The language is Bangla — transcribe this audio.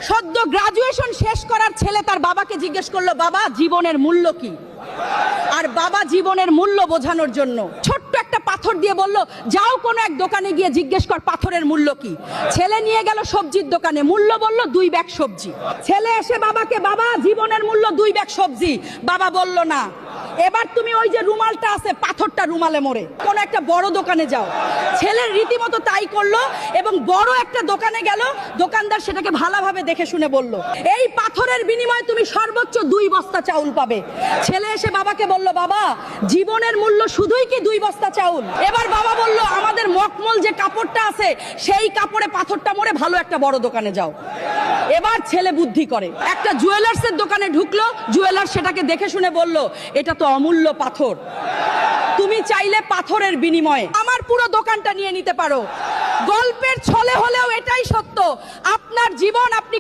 সদ্য গ্রাজুয়েশন শেষ করার ছেলে তার বাবাকে জিজ্ঞেস করলো, বাবা জীবনের মূল্য কি? আর বাবা জীবনের মূল্য বোঝানোর জন্য ছোট্ট একটা পাথর দিয়ে বলল, যাও কোনো এক দোকানে গিয়ে জিজ্ঞেস কর পাথরের মূল্য কি। ছেলে নিয়ে গেল সবজির দোকানে, মূল্য বলল 2 ব্যাগ সবজি। ছেলে এসে বাবাকে, বাবা জীবনের মূল্য 2 ব্যাগ সবজি। বাবা বলল না, এবার তুমি ওই যে রুমালটা আছে পাথরটা রুমালে মোড়ে কোন একটা বড় দোকানে যাও। ছেলের রীতিমতো তাই করলো এবং বড় একটা দোকানে গেল। দোকানদার সেটাকে ভালোভাবে দেখে শুনে বলল, এই পাথরের বিনিময়ে তুমি সর্বোচ্চ 2 বস্তা চাউল পাবে। ছেলে এসে বাবাকে বলল, বাবা জীবনের মূল্য শুধুই কি 2 বস্তা চাউল? এবার বাবা বলল, আমাদের মখমল যে কাপড়টা আছে সেই কাপড়ে পাথরটা মোড়ে ভালো একটা বড় দোকানে যাও। এবার ছেলে বুদ্ধি করে, একটা জুয়েলার্সের দোকানে ঢুকলো। জুয়েলার্স সেটাকে দেখে শুনে বলল, এটা তো অমূল্য পাথর, তুমি চাইলে পাথরের বিনিময়ে আমার পুরো দোকানটা নিয়ে নিতে পারো। গল্পের ছলে হলেও এটাই সত্য, আপনার জীবন আপনি